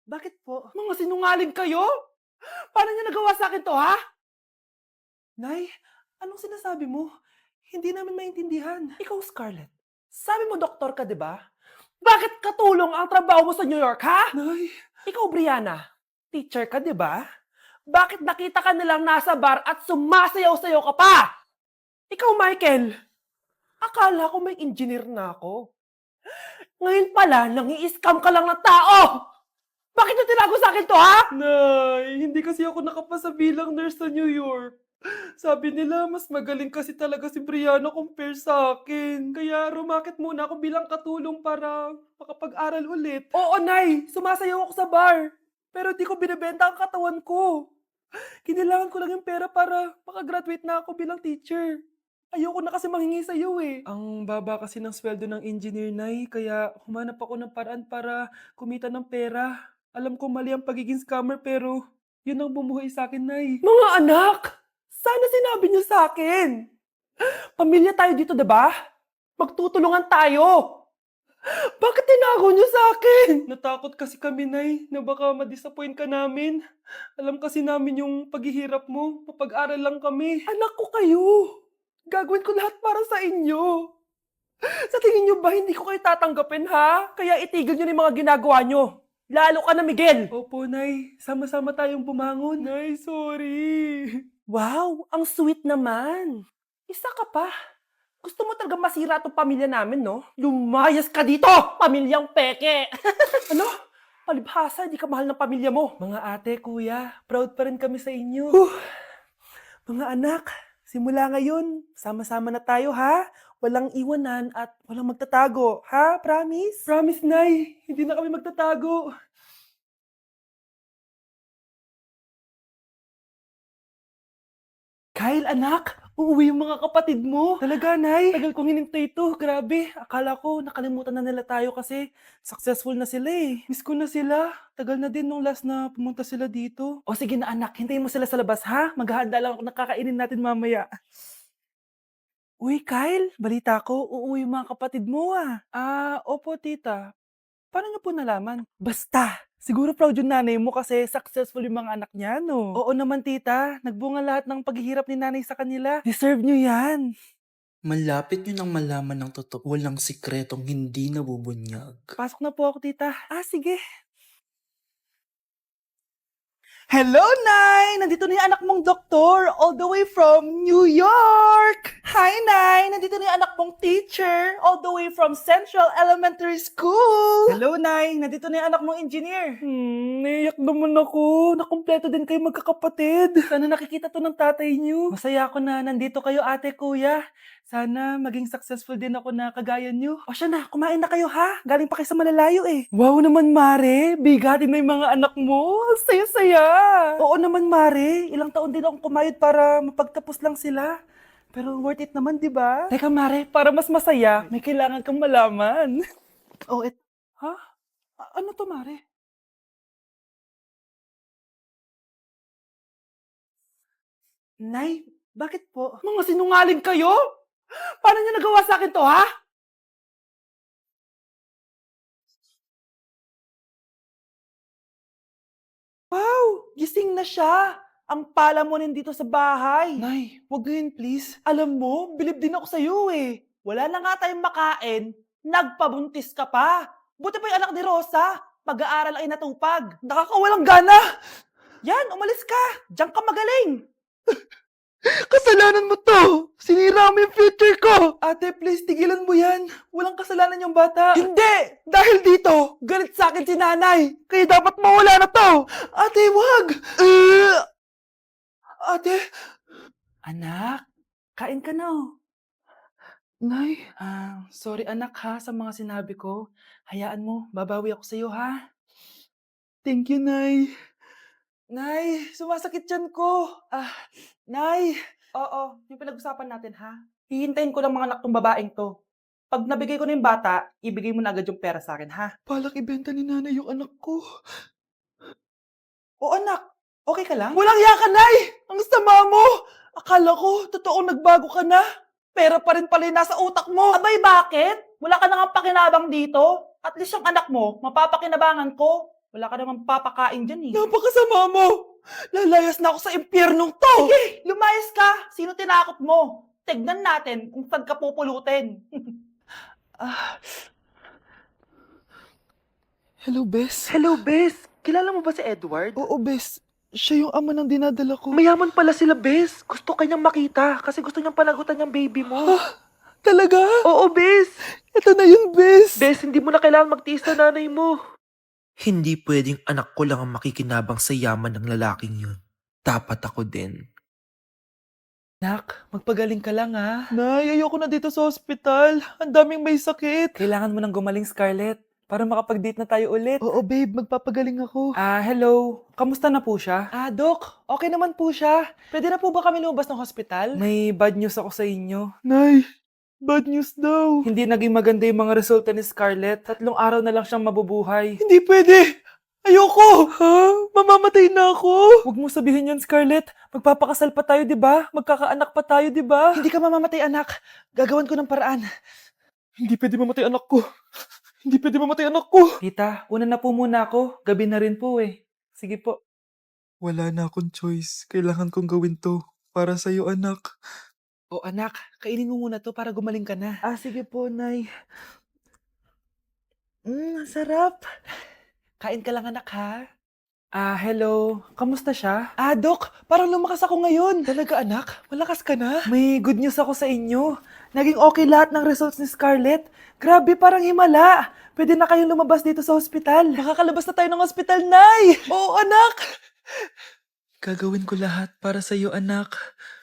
Bakit po? Mga sinungaling kayo? Paano niyo nagawa sa akin 'to, ha? Nay, anong sinasabi mo? Hindi namin maintindihan. Ikaw, Scarlett, sabi mo doktor ka, 'di ba? Bakit katulong ang trabaho mo sa New York, ha? Nay. Ikaw, Brianna, teacher ka, 'di ba? Bakit nakita ka nilang nasa bar at sumasayaw-sayaw ka pa? Ikaw, Michael, akala ko may engineer na ako. Ngayon pala, nangi-scam ka lang ng tao! Bakit niyo tinago sa akin 'to, ha? Nay, hindi kasi ako nakapasa bilang nurse sa New York. Sabi nila mas magaling kasi talaga si Brianna compare sa akin. Kaya rumakit muna ako bilang katulong para makapag-aral ulit. Oo, Nay! Sumasayaw ako sa bar. Pero di ko binebenta ang katawan ko. Kailangan ko lang yung pera para makagraduate na ako bilang teacher. Ayoko na kasi manghingi sa'yo eh. Ang baba kasi ng sweldo ng engineer, Nay, kaya humanap ako ng paraan para kumita ng pera. Alam ko mali ang pagiging scammer pero yun ang bumuhay sa akin, Nay. Mga anak! Sana sinabi niyo sa akin. Pamilya tayo dito, 'di ba? Magtutulungan tayo. Bakit tinago niyo sa akin? Natakot kasi kami, Nay, na baka ma-disappoint ka namin. Alam kasi namin yung paghihirap mo. Mapag-aral lang kami. Anak ko kayo. Gagawin ko lahat para sa inyo. Sa tingin niyo ba hindi ko kayo tatanggapin, ha? Kaya itigil niyo na yung mga ginagawa niyo. Lalo ka na, Miguel. Opo, Nay. Sama-sama tayong bumangon. Nay, sorry. Wow, ang sweet naman. Isa ka pa. Gusto mo talaga masira tong pamilya namin, no? Lumayas ka dito, pamilyang peke! Ano? Palibhasa, di ka mahal ng pamilya mo. Mga ate, kuya, proud pa rin kami sa inyo. Mga anak, simula ngayon, sama-sama na tayo, ha? Walang iwanan at walang magtatago, ha? Promise? Promise, Nay. Hindi na kami magtatago. Kyle, anak! Uuwi yung mga kapatid mo. Talaga, Nay? Tagal kong hinintay ito. Grabe. Akala ko nakalimutan na nila tayo kasi successful na sila eh. Miss ko na sila. Tagal na din nung last na pumunta sila dito. O sige na, anak. Hintayin mo sila sa labas, ha? Maghahanda lang ako ng kakainin natin mamaya. Uy, Kyle. Balita ko, uuwi yung mga kapatid mo ah. Opo, tita. Paano niyo po nalaman? Basta! Siguro proud yung nanay mo kasi successful yung mga anak niya, no? Oo naman, tita. Nagbunga lahat ng paghihirap ni nanay sa kanila. Deserve niyo yan. Malapit nyo nang malaman ng totoo, walang sikretong hindi nabubunyag. Pasok na po ako, tita. Sige. Hello, Nay! Nandito na yung anak mong doktor, all the way from New York! Hi, Nay! Nandito na yung anak mong teacher, all the way from Central Elementary School! Hello, Nay! Nandito na yung anak mong engineer. Naiyak naman ako. Nakumpleto din kayo magkakapatid. Sana nakikita to ng tatay niyo. Masaya ako na nandito kayo, ate, kuya. Sana maging successful din ako na kagaya niyo. O siya na, kumain na kayo ha? Galing pa kayo sa malalayo eh. Wow naman, Mare. Bigatin na yung mga anak mo. Ang saya-saya. Oo naman, Mare. Ilang taon din akong kumayod para mapagtapos lang sila. Pero worth it naman, di ba? Teka, Mare, para mas masaya, may kailangan kang malaman. Ha? Ano to, Mare? Nay, bakit po? Mga sinungaling kayo? Paano niyo nagawa sa akin to, ha? Wow! Gising na siya! Ang pala mo nandito sa bahay. Nay, wag ganyan please. Alam mo, bilib din ako sa'yo eh. Wala na nga tayong makain, nagpabuntis ka pa. Buti pa yung anak ni Rosa, pag-aaral ay natupag. Nakakawalang gana! Yan, umalis ka! Diyan ka magaling! Kasalanan mo to! Sinira mo yung future ko! Ate, please, tigilan mo yan. Walang kasalanan yung bata. Hindi! Dahil dito, galit sa akin si nanay. Kaya dapat mawala na to! Ate, wag! Ate! Anak, kain ka na oh. Nay, sorry anak ha sa mga sinabi ko. Hayaan mo, babawi ako sa'yo ha. Thank you, Nay. Nay, sumasakit tiyan ko. Nay. Oo, yung pinag-usapan natin ha. Hihintayin ko lang mga anak tong babaeng to. Pag nabigay ko na yung bata, ibigay mo na agad yung pera sa akin ha. Balak ibenta ni nanay yung anak ko. O anak, okay ka lang? Walang iya ka, Nay! Ang sama mo! Akala ko, totoong nagbago ka na. Pera pa rin pala yung nasa utak mo. Abay, bakit? Wala ka na nga pakinabang dito. At least yung anak mo, mapapakinabangan ko. Wala ka naman papakain dyan eh. Napakasama mo! Lalayas na ako sa impyernong to! Sige, lumayas ka! Sino tinakot mo? Tignan natin kung saan ka pupulutin. Hello, Bes. Hello, Bes. Kilala mo ba si Edward? Oo, Bes. Siya yung ama ng dinadala ko. Mayaman pala sila, Bes. Gusto kanyang makita kasi gusto niyang panagutan yung baby mo. Talaga? Oo, Bes. Ito na yun, Bes. Bes, hindi mo na kailangan magtiis na nanay mo. Hindi pwedeng anak ko lang ang makikinabang sa yaman ng lalaking yun. Dapat ako din. Nak, magpagaling ka lang ha. Nay, ayoko na dito sa ospital. Ang daming may sakit. Kailangan mo nang gumaling, Scarlett, para makapag-date na tayo ulit. Oo, babe. Magpapagaling ako. Hello. Kamusta na po siya? Doc. Okay naman po siya. Pwede na po ba kami lumabas ng hospital? May bad news ako sa inyo. Nay, bad news daw. Hindi naging maganda yung mga resulta ni Scarlett. 3 araw na lang siyang mabubuhay. Hindi pwede. Ayoko. Mamamatay na ako. Huwag mo sabihin yun, Scarlett. Magpapakasal pa tayo, di ba? Magkakaanak pa tayo, di ba? Hindi ka mamamatay, anak. Gagawan ko ng paraan. Hindi pwede mamatay anak ko. Hindi pwede mamatay anak ko. Tita, una na po muna ako. Gabi na rin po eh. Sige po. Wala na akong choice. Kailangan kong gawin to. Para sa'yo, anak. O anak, kainin mo muna to para gumaling ka na. Sige po, Nay. Sarap. Kain ka lang, anak, ha? Hello. Kamusta siya? Doc, parang lumakas ako ngayon. Talaga, anak? Malakas ka na? May good news ako sa inyo. Naging okay lahat ng results ni Scarlett. Grabe, parang himala. Pwede na kayong lumabas dito sa ospital. Makakalabas na tayo ng ospital, Nay! Oo, anak! Gagawin ko lahat para sa'yo, anak.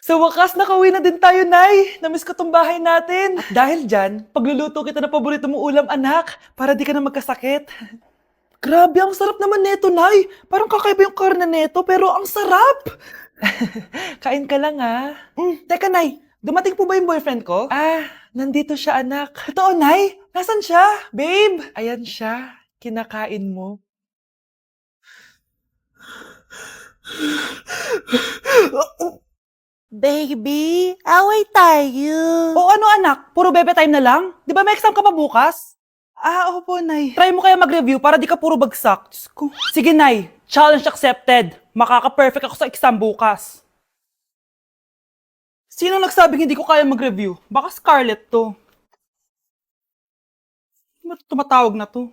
Sa wakas, nakauwi na din tayo, Nay! Namiss ko tong bahay natin. At dahil dyan, pagluluto kita ng paborito mong ulam, anak, para di ka na magkasakit. Grabe, ang sarap naman neto, Nay! Parang kakaiba yung karne neto, pero ang sarap! Kain ka lang, ha? Teka, Nay, dumating po ba yung boyfriend ko? Nandito siya, anak. Totoo, Nay? Nasaan siya? Babe! Ayan siya. Kinakain mo. Baby, away tayo. O ano, anak? Puro bebe time na lang? Di ba may exam ka pa bukas? Opo, Nay. Try mo kaya mag-review para di ka puro bagsak. Diyos ko. Sige, Nay. Challenge accepted. Makaka-perfect ako sa exam bukas. Sino nagsabing hindi ko kaya mag-review? Baka Scarlett to. Ba't tumatawag na to?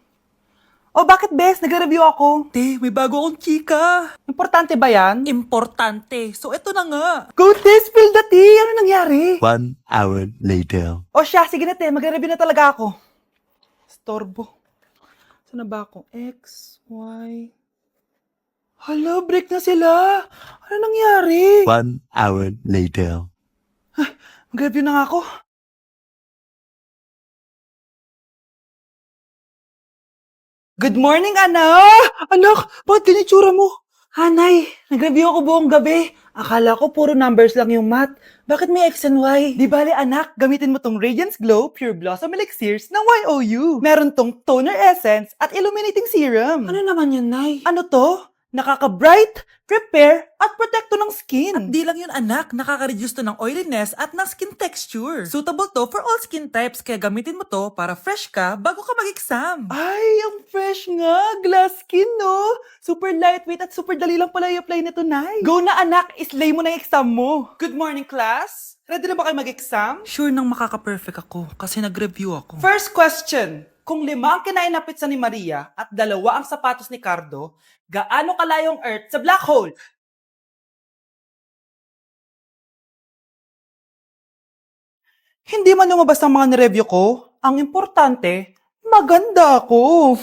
Oh, bakit, Bes? Nagre-review ako. Te, may bago akong chika. Importante ba yan? Importante. So, eto na nga. Go, Te! Spill the tea! Ano nangyari? 1 hour later. O siya, sige na, Te. Magre-review na talaga ako. Storbo. Saan na ba ako? X, Y... Hala, break na sila. Ano nangyari? 1 hour later. Mag-review na nga ako. Good morning, anak! Anak, bakit ganyan itsura mo? Hanay, nag-review ako buong gabi. Akala ko puro numbers lang yung math. Bakit may X and Y? Di bale, anak, gamitin mo tong Radiance Glow Pure Blossom Elixirs ng YOU. Meron tong toner essence at illuminating serum. Ano naman yun, Nay? Ano to? Nakaka-bright, repair, at protecto ng skin. At di lang yun, anak. Nakaka-reduce to ng oiliness at ng skin texture. Suitable to for all skin types, kaya gamitin mo to para fresh ka bago ka mag-exam. Ay, ang fresh nga. Glass skin, no? Super lightweight at super dali lang pala i-apply nito, Nay. Go na, anak. Islay mo na yung exam mo. Good morning, class. Ready na ba kayo mag-exam? Sure nang makaka-perfect ako kasi nag-review ako. First question. Kung 5 ang kinain na pizza ni Maria at 2 ang sapatos ni Cardo, gaano kalayo ang Earth sa black hole? Hindi man lumabas ang mga nireview ko. Ang importante, maganda ako.